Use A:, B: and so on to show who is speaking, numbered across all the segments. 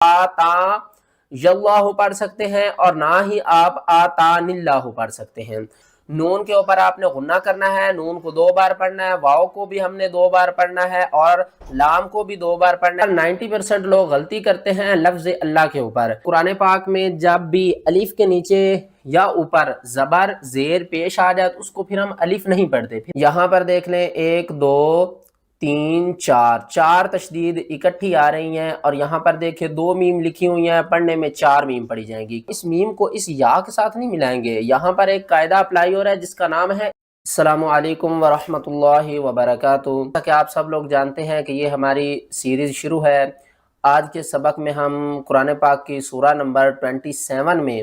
A: آتا یاللہ پڑھ سکتے ہیں اور نہ ہی آپ آتان اللہ پڑھ سکتے ہیں۔ نون کے اوپر آپ نے غنہ کرنا ہے، نون کو 2 بار پڑھنا ہے، واؤ کو بھی ہم نے 2 بار پڑھنا ہے اور لام کو بھی 2 بار پڑھنا ہے۔ 90% لوگ غلطی کرتے ہیں لفظ اللہ کے اوپر۔ قرآن پاک میں جب بھی الف کے نیچے یا اوپر زبر زیر پیش آ جائے تو اس کو پھر ہم الف نہیں پڑھتے۔ یہاں پر دیکھ لیں 1 2 3 4 تشدید اکٹھی آ رہی ہیں، اور یہاں پر دیکھیں 2 میم لکھی ہوئی ہیں، پڑھنے میں 4 میم پڑھی جائیں گی۔ اس میم کو اس یا کے ساتھ نہیں ملائیں گے۔ یہاں پر ایک قاعدہ اپلائی ہو رہا ہے جس کا نام ہے السلام علیکم ورحمۃ اللہ وبرکاتہ۔ جیسا کہ آپ سب لوگ جانتے ہیں کہ یہ ہماری سیریز شروع ہے۔ آج کے سبق میں ہم قرآن پاک کی سورہ نمبر 27 میں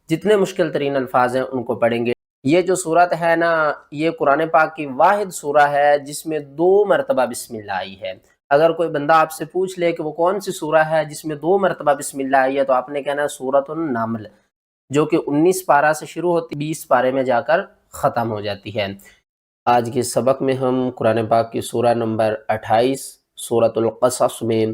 A: جتنے مشکل ترین الفاظ ہیں ان کو پڑھیں گے۔ یہ جو سورت ہے نا، یہ قرآن پاک کی واحد سورہ ہے جس میں 2 مرتبہ بسم اللہ آئی ہے۔ اگر کوئی بندہ آپ سے پوچھ لے کہ وہ کون سی سورہ ہے جس میں 2 مرتبہ بسم اللہ آئی ہے تو آپ نے کہنا ہے سورۃ النمل، جو کہ 19 پارہ سے شروع ہوتی 20 پارے میں جا کر ختم ہو جاتی ہے۔ آج کے سبق میں ہم قرآن پاک کی سورہ نمبر 28 سورۃ القصص میں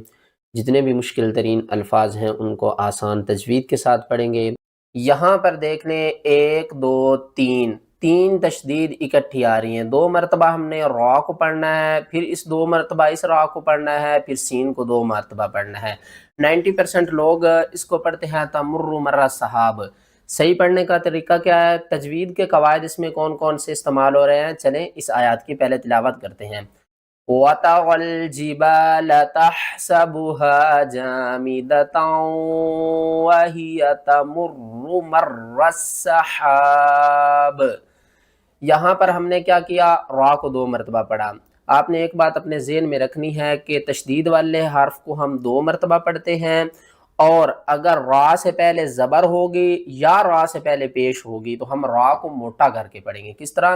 A: جتنے بھی مشکل ترین الفاظ ہیں ان کو آسان تجوید کے ساتھ پڑھیں گے۔ یہاں پر دیکھ لیں 1 2 3 تشدید اکٹھی آ رہی ہیں۔ 2 مرتبہ ہم نے را کو پڑھنا ہے، پھر اس 2 مرتبہ اس را کو پڑھنا ہے، پھر سین کو 2 مرتبہ پڑھنا ہے۔ 90% لوگ اس کو پڑھتے ہیں تمر مر صحاب۔ صحیح پڑھنے کا طریقہ کیا ہے؟ تجوید کے قواعد اس میں کون کون سے استعمال ہو رہے ہیں، چلیں اس آیات کی پہلے تلاوت کرتے ہیں۔ وَتَرَى الْجِبَالَ تَحْسَبُهَا جَامِدَةً وَهِيَ تَمُرُّ مَرَّ السَّحَابِ۔ یہاں پر ہم نے کیا کیا؟ را کو 2 مرتبہ پڑھا۔ آپ نے ایک بات اپنے ذہن میں رکھنی ہے کہ تشدید والے حرف کو ہم 2 مرتبہ پڑھتے ہیں، اور اگر را سے پہلے زبر ہوگی یا را سے پہلے پیش ہوگی تو ہم را کو موٹا کر کے پڑھیں گے۔ کس طرح؟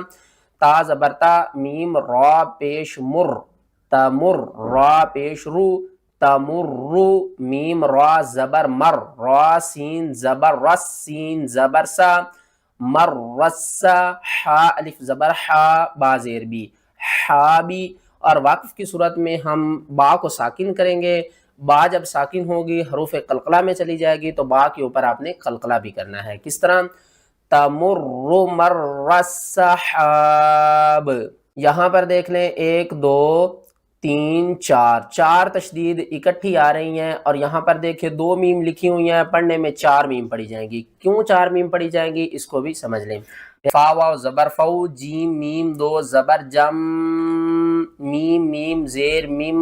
A: تا زبرتا، میم را پیش مر، تمر را پیش رو، تمر میم را زبر مر، را سین زبر رس، سین زبر سا، مر رسا، حا الف زبر حا، با زیر بی، حابی۔ اور واقف کی صورت میں ہم با کو ساکن کریں گے۔ با جب ساکن ہوگی حروف قلقلہ میں چلی جائے گی تو با کے اوپر آپ نے قلقلہ بھی کرنا ہے۔ کس طرح؟ تمر مر السحاب۔ یہاں پر دیکھ لیں 1 2 3 4 تشدید اکٹھی آ رہی ہیں، اور یہاں پر دیکھیں 2 میم لکھی ہوئی ہیں، پڑھنے میں 4 میم پڑھی جائیں گی۔ کیوں 4 میم پڑھی جائیں گی اس کو بھی سمجھ لیں۔ فا واو زبر فو، جیم میم 2 زبر جم، میم میم زیر میم،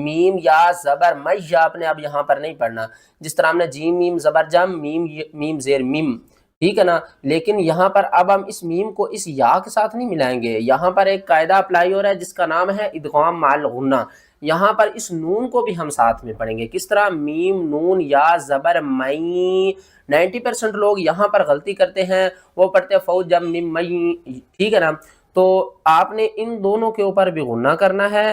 A: میم یا زبر می آپ نے اب یہاں پر نہیں پڑھنا، جس طرح ہم نے جیم میم زبر جم، میم میم زیر میم، ٹھیک ہے نا۔ لیکن یہاں پر اب ہم اس میم کو اس یا کے ساتھ نہیں ملائیں گے۔ یہاں پر ایک قاعدہ اپلائی ہو رہا ہے جس کا نام ہے ادغام مع الغنہ۔ یہاں پر اس نون کو بھی ہم ساتھ میں پڑھیں گے۔ کس طرح؟ میم نون یا زبر مئی۔ 90% لوگ یہاں پر غلطی کرتے ہیں، وہ پڑھتے ہیں فو جم میم مئی، ٹھیک ہے نا۔ تو آپ نے ان دونوں کے اوپر بھی غنہ کرنا ہے،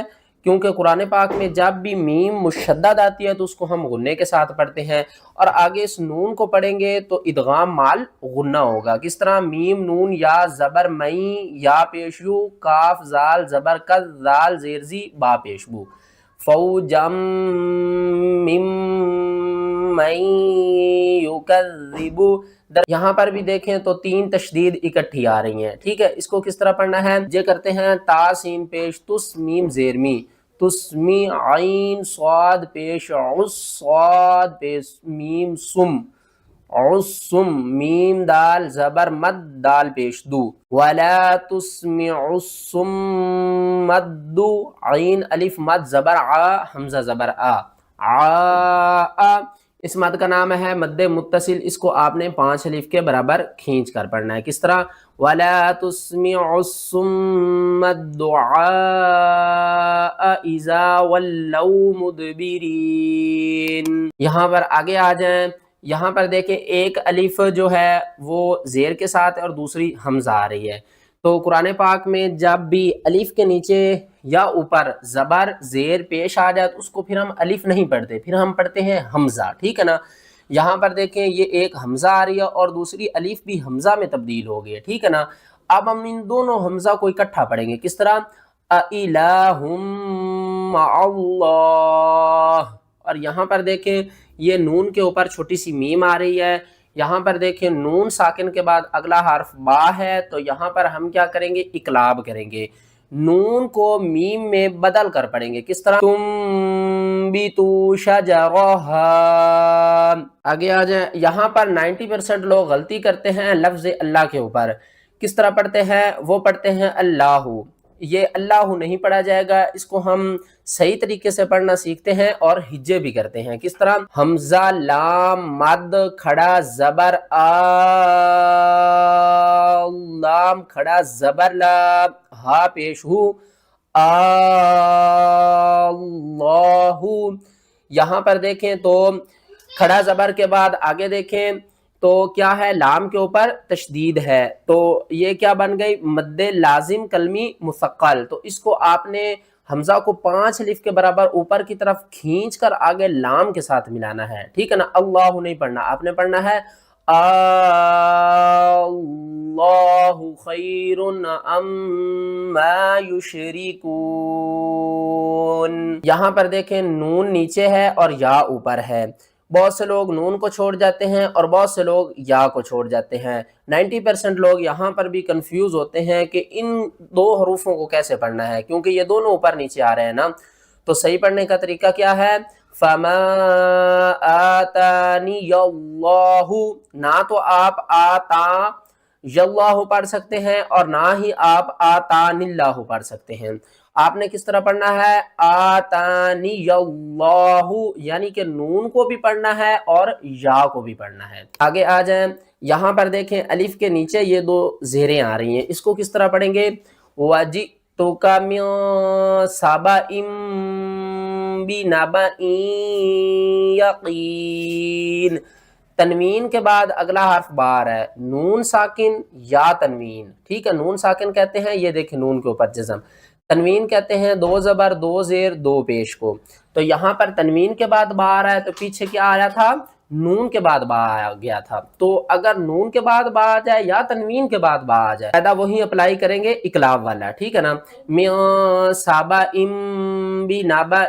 A: کیونکہ قرآن پاک میں جب بھی میم مشدد آتی ہے تو اس کو ہم غنے کے ساتھ پڑھتے ہیں، اور آگے اس نون کو پڑھیں گے تو ادغام مال غنہ ہوگا۔ کس طرح؟ میم نون یا زبر مئی، یا پیشو، کاف زال زبر کز، زال زیرزی، با پیشبو، فو جم مم مئی یکذبو۔ یہاں پر بھی دیکھیں تو 3 تشدید اکٹھی آ رہی ہیں، ٹھیک ہے۔ اس کو کس طرح پڑھنا ہے؟ یہ کرتے ہیں تا سین پیش تس میم زیر می، تسمی عین صاد پیش عس، صاد پیش میم سم، عسم میم دال زبر مد، دال پیش دو، ولا تسمع الصم الدو، عین الف مد زبر ع، حمزہ زبر آ، آ۔ اس مد کا نام ہے مد متصل، اس کو آپ نے 5 الف کے برابر کھینچ کر پڑھنا ہے۔ کس طرح؟ وَلَا تُسْمِعُ الصُّمَّ الدُّعَاءَ إِذَا وَلَّوْا مُدْبِرِينَ۔ یہاں پر آگے آ جائیں، یہاں پر دیکھیں ایک الف جو ہے وہ زیر کے ساتھ ہے اور دوسری حمزہ آ رہی ہے۔ تو قرآن پاک میں جب بھی الف کے نیچے یا اوپر زبر زیر پیش آ جائے تو اس کو پھر ہم الف نہیں پڑھتے، پھر ہم پڑھتے ہیں حمزہ، ٹھیک ہے نا۔ یہاں پر دیکھیں یہ ایک حمزہ آ رہی ہے اور دوسری الف بھی حمزہ میں تبدیل ہو گئی ہے، ٹھیک ہے نا۔ اب ہم ان دونوں حمزہ کو اکٹھا پڑھیں گے۔ کس طرح؟ اِلَٰهٌ مَّعَ اللَّهِ، اور یہاں پر دیکھیں یہ نون کے اوپر چھوٹی سی میم آ رہی ہے، یہاں پر دیکھیں نون ساکن کے بعد اگلا حرف با ہے، تو یہاں پر ہم کیا کریں گے؟ اقلاب کریں گے، نون کو میم میں بدل کر پڑھیں گے۔ کس طرح؟ تنبتو شجرہا۔ آگے آ جائیں، یہاں پر 90% لوگ غلطی کرتے ہیں لفظ اللہ کے اوپر۔ کس طرح پڑھتے ہیں؟ وہ پڑھتے ہیں اللہ، یہ اللہ نہیں پڑھا جائے گا، اس کو ہم صحیح طریقے سے پڑھنا سیکھتے ہیں اور ہجے بھی کرتے ہیں۔ کس طرح؟ حمزہ لام مد کھڑا زبر آ، لام کھڑا زبر لا، ہا پیش ہو، اللہ۔ یہاں پر دیکھیں تو کھڑا زبر کے بعد آگے دیکھیں تو کیا ہے؟ لام کے اوپر تشدید ہے، تو یہ کیا بن گئی؟ مد لازم کلمی مثقل۔ تو اس کو آپ نے حمزہ کو 5 الف کے برابر اوپر کی طرف کھینچ کر آگے لام کے ساتھ ملانا ہے، ٹھیک ہے نا؟ اللہ نہیں پڑھنا، آپ نے پڑھنا ہے اللہ خیر اما یشرکون۔ یہاں پر دیکھیں نون نیچے ہے اور یا اوپر ہے، بہت سے لوگ نون کو چھوڑ جاتے ہیں اور بہت سے لوگ یا کو چھوڑ جاتے ہیں۔ 90% لوگ یہاں پر بھی کنفیوز ہوتے ہیں کہ ان دو حروفوں کو کیسے پڑھنا ہے، کیونکہ یہ دونوں اوپر نیچے آ رہے ہیں نا۔ تو صحیح پڑھنے کا طریقہ کیا ہے؟ فما آتانی اللہ، نہ تو آپ آتا یاللہ پڑھ سکتے ہیں اور نہ ہی آپ آتانی اللہ پڑھ سکتے ہیں۔ آپ نے کس طرح پڑھنا ہے؟ آتانی اللہ، یعنی کہ نون کو بھی پڑھنا ہے اور یا کو بھی پڑھنا ہے۔ آگے آ جائیں، یہاں پر دیکھیں الف کے نیچے یہ دو زیریں آ رہی ہیں، اس کو کس طرح پڑھیں گے؟ وَجِئْتُكَ مِن سَبَإٍ بِنَبَإٍ یقین۔ تنوین کے بعد اگلا حرف بار ہے، نون ساکن یا تنوین، ٹھیک ہے؟ نون ساکن کہتے ہیں، یہ دیکھیں نون کے اوپر جزم، تنوین کہتے ہیں 2 زبر 2 زیر 2 پیش کو۔ تو یہاں پر تنوین کے بعد با آ رہا ہے، تو پیچھے کیا آیا تھا؟ نون کے بعد با آ گیا تھا۔ تو اگر نون کے بعد با آ جائے یا تنوین کے بعد با آ جائے، قاعدہ وہی اپلائی کریں گے اقلاب والا، ٹھیک ہے نا؟ من سبإ بنبأ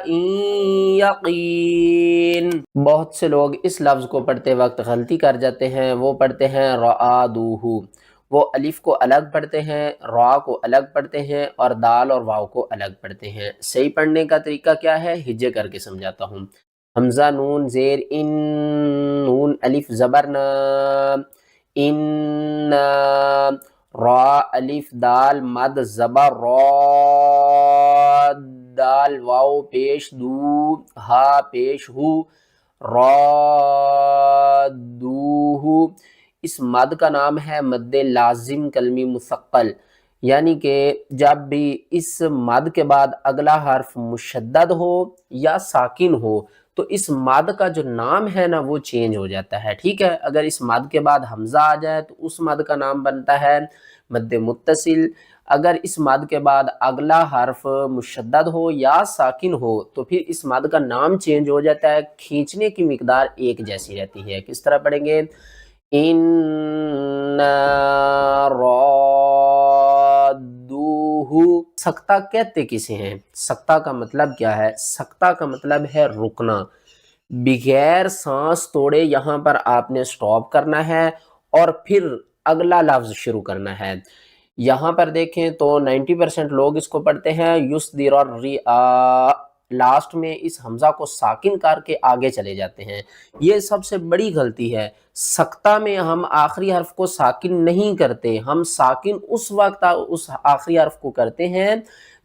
A: یقین۔ بہت سے لوگ اس لفظ کو پڑھتے وقت غلطی کر جاتے ہیں، وہ پڑھتے ہیں رآدوہ، وہ الف کو الگ پڑھتے ہیں، را کو الگ پڑھتے ہیں اور دال اور واو کو الگ پڑھتے ہیں۔ صحیح پڑھنے کا طریقہ کیا ہے؟ ہجے کر کے سمجھاتا ہوں۔ حمزہ نون زیر ان، نون الف زبر نا، ان، را الف دال مد زبر را، دال واو پیش دو، ہا پیش ہو، رادوہ۔ اس مد کا نام ہے مد لازم کلمی مثقل، یعنی کہ جب بھی اس مد کے بعد اگلا حرف مشدد ہو یا ساکن ہو تو اس مد کا جو نام ہے نا وہ چینج ہو جاتا ہے، ٹھیک ہے؟ اگر اس مد کے بعد حمزہ آ جائے تو اس مد کا نام بنتا ہے مد متصل، اگر اس مد کے بعد اگلا حرف مشدد ہو یا ساکن ہو تو پھر اس مد کا نام چینج ہو جاتا ہے، کھینچنے کی مقدار ایک جیسی رہتی ہے۔ کس طرح پڑھیں گے؟ رادوہ۔ سکتہ کہتے کسے ہیں؟ سکتہ کا مطلب کیا ہے؟ سکتہ کا مطلب ہے رکنا، بغیر سانس توڑے یہاں پر آپ نے سٹاپ کرنا ہے اور پھر اگلا لفظ شروع کرنا ہے۔ یہاں پر دیکھیں تو 90% لوگ اس کو پڑھتے ہیں یصدر الرئا، لاسٹ میں اس حمزہ کو ساکن کر کے آگے چلے جاتے ہیں، یہ سب سے بڑی غلطی ہے۔ سکتہ میں ہم آخری حرف کو ساکن نہیں کرتے، ہم ساکن اس وقت اس آخری حرف کو کرتے ہیں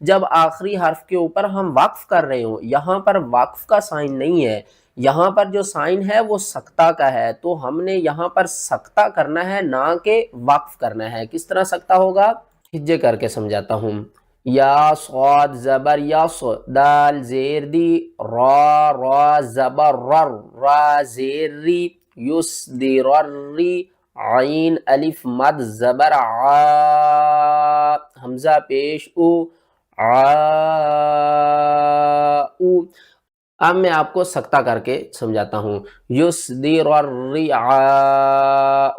A: جب آخری حرف کے اوپر ہم وقف کر رہے ہوں۔ یہاں پر وقف کا سائن نہیں ہے، یہاں پر جو سائن ہے وہ سکتہ کا ہے، تو ہم نے یہاں پر سکتہ کرنا ہے نہ کہ وقف کرنا ہے۔ کس طرح سکتہ ہوگا؟ ہجے کر کے سمجھاتا ہوں۔ یا صاد زبر یس، دال زیر دی، را را زبر رر، را زیر ری، یصدر الری، عین الف مد زبر عا، حمزہ پیش او، عاؤ۔ اب میں آپ کو سکتہ کر کے سمجھاتا ہوں۔ یصدر الرعاء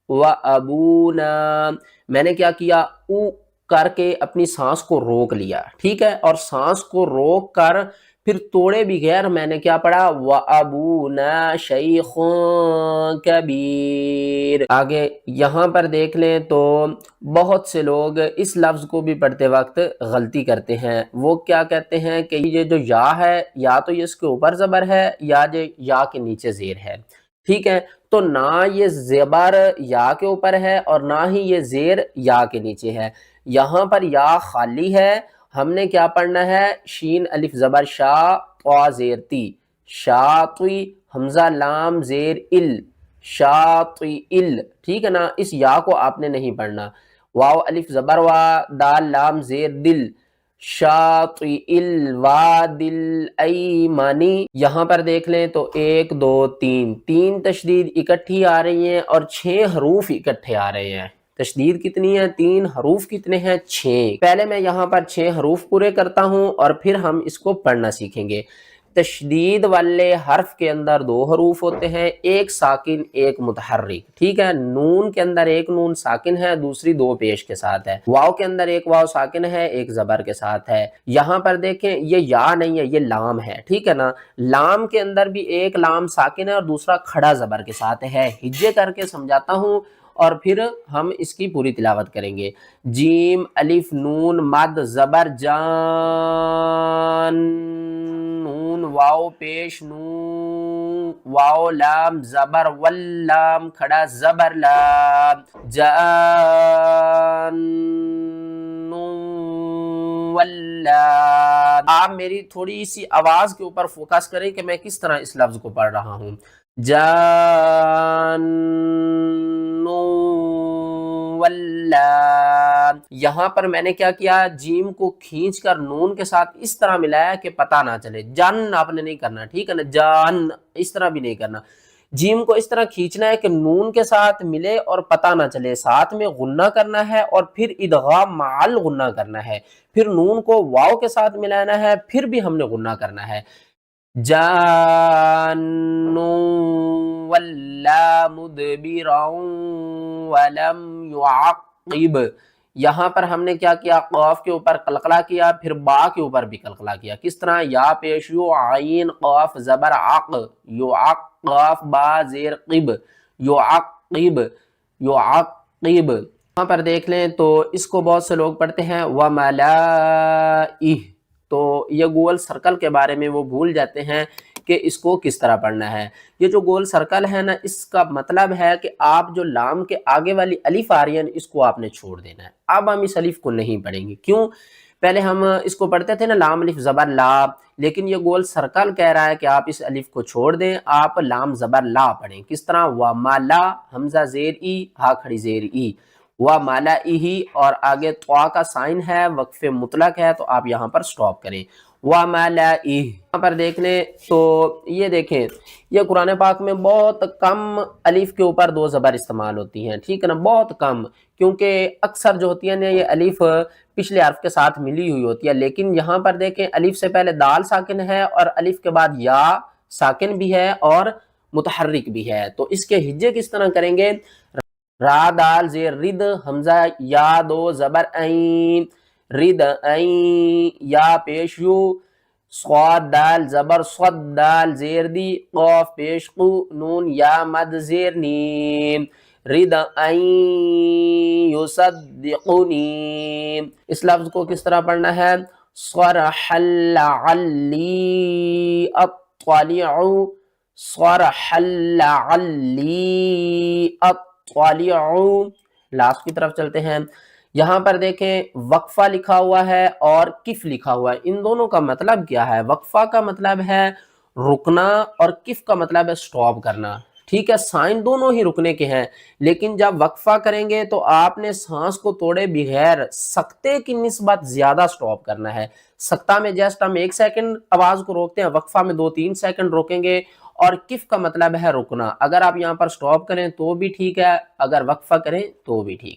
A: وابونا، میں نے کیا کیا؟ او کر کے اپنی سانس کو روک لیا، ٹھیک ہے؟ اور سانس کو روک کر پھر توڑے بغیر میں نے کیا پڑھا وَأَبُونَا شَيْخٌ کبیر۔ آگے یہاں پر دیکھ لیں تو بہت سے لوگ اس لفظ کو بھی پڑھتے وقت غلطی کرتے ہیں۔ وہ کیا کہتے ہیں کہ یہ جو یا ہے یا تو یہ اس کے اوپر زبر ہے یا جو یا کے نیچے زیر ہے، ٹھیک ہے؟ تو نہ یہ زبر یا کے اوپر ہے اور نہ ہی یہ زیر یا کے نیچے ہے، یہاں پر یا خالی ہے۔ ہم نے کیا پڑھنا ہے؟ شین الف زبر شا طا زیر تی، شاطی، حمزہ لام زیر ال، شاطی ال، ٹھیک ہے نا؟ اس یا کو آپ نے نہیں پڑھنا۔ واو الف زبر وا، دال لام زیر دل، شاطی الوادی الایمانی۔ یہاں پر دیکھ لیں تو 1 2 3 تین تشدید اکٹھی آ رہی ہیں اور 6 حروف اکٹھے آ رہے ہیں۔ تشدید کتنی ہے؟ 3 حروف کتنے ہیں؟ 6۔ پہلے میں یہاں پر 6 حروف پورے کرتا ہوں اور پھر ہم اس کو پڑھنا سیکھیں گے۔ تشدید والے حرف کے اندر 2 حروف ہوتے ہیں، ایک ساکن ایک متحرک، ٹھیک ہے؟ نون کے اندر ایک نون ساکن ہے، دوسری 2 پیش کے ساتھ ہے۔ واو کے اندر ایک واو ساکن ہے، ایک زبر کے ساتھ ہے۔ یہاں پر دیکھیں یہ یا نہیں ہے، یہ لام ہے، ٹھیک ہے نا؟ لام کے اندر بھی ایک لام ساکن ہے اور دوسرا کھڑا زبر کے ساتھ ہے۔ ہجے کر کے سمجھاتا ہوں اور پھر ہم اس کی پوری تلاوت کریں گے۔ جیم الف نون مد زبر جان، نون واو پیش نون، واو لام زبر واللام کھڑا زبر لام، جان واللام۔ آپ میری تھوڑی سی آواز کے اوپر فوکس کریں کہ میں کس طرح اس لفظ کو پڑھ رہا ہوں۔ جان واللام۔ یہاں پر میں نے کیا کیا؟ جیم کو کھینچ کر نون کے ساتھ اس طرح ملایا کہ پتہ نہ چلے۔ جان آپ نے نہیں کرنا، ٹھیک ہے نا؟ جان اس طرح بھی نہیں کرنا، جیم کو اس طرح کھینچنا ہے کہ نون کے ساتھ ملے اور پتہ نہ چلے، ساتھ میں غنہ کرنا ہے اور پھر ادغام مع الغنہ کرنا ہے، پھر نون کو واو کے ساتھ ملانا ہے، پھر بھی ہم نے غنہ کرنا ہے۔ جان ولا مدبرا ولم يعقب۔ یہاں پر ہم نے کیا کیا؟ قاف کے اوپر قلقلہ کیا، پھر با کے اوپر بھی قلقلہ کیا۔ کس طرح؟ یا پیش یو، عین قاف زبر عق، یعق، قاف با زیر قب، یعقب، یعقب۔ یہاں پر دیکھ لیں تو اس کو بہت سے لوگ پڑھتے ہیں وملائہ، تو یہ گول سرکل کے بارے میں وہ بھول جاتے ہیں کہ اس کو کس طرح پڑھنا ہے۔ یہ جو گول سرکل ہے نا، اس کا مطلب ہے کہ آپ جو لام کے آگے والی الف آ رہی ہے اس کو آپ نے چھوڑ دینا ہے۔ اب ہم اس الف کو نہیں پڑھیں گے، کیوں؟ پہلے ہم اس کو پڑھتے تھے نا لام الف زبر لا، لیکن یہ گول سرکل کہہ رہا ہے کہ آپ اس الف کو چھوڑ دیں، آپ لام زبر لا پڑھیں۔ کس طرح؟ وملا، حمزہ زیر ای، ہا کھڑی زیر ای، وملئہ، اور آگے طا کا سائن ہے، وقف مطلق ہے، تو آپ یہاں پر سٹاپ کریں۔ وملئہ۔ یہاں پر دیکھ لیں تو یہ دیکھیں، یہ قرآن پاک میں بہت کم الف کے اوپر 2 زبر استعمال ہوتی ہیں، ٹھیک ہے نا؟ بہت کم، کیونکہ اکثر جو ہوتی ہے نا یہ الف پچھلے حرف کے ساتھ ملی ہوئی ہوتی ہے، لیکن یہاں پر دیکھیں الف سے پہلے دال ساکن ہے اور الف کے بعد یا ساکن بھی ہے اور متحرک بھی ہے، تو اس کے ہجے کس طرح کریں گے؟ را دال زیر رد، حمزہ یا 2 زبر عین، رد عین، یا پیش یو، صاد دال زبر صد، دال زیر دی، قاف پیش قو، نون یا مد زیر نیم، رد عین یصدقنی۔ اس لفظ کو کس طرح پڑھنا ہے؟ صرحا لعلی اطلع، صرحا لعلی اطلع۔ لاسٹ کی طرف چلتے ہیں۔ یہاں پر دیکھیں وقفہ لکھا ہوا ہے اور کف لکھا ہوا ہے، ان دونوں کا مطلب کیا ہے؟ وقفہ کا مطلب ہے رکنا اور کف کا مطلب ہے سٹاپ کرنا، ٹھیک ہے؟ سائن دونوں ہی رکنے کے ہیں، لیکن جب وقفہ کریں گے تو آپ نے سانس کو توڑے بغیر سکتے کی نسبت زیادہ سٹاپ کرنا ہے۔ سکتہ میں جسٹ ہم 1 سیکنڈ آواز کو روکتے ہیں، وقفہ میں 2-3 سیکنڈ روکیں گے، اور کف کا مطلب ہے رکنا۔ اگر آپ یہاں پر سٹاپ کریں تو بھی ٹھیک ہے، اگر وقفہ کریں تو بھی ٹھیک۔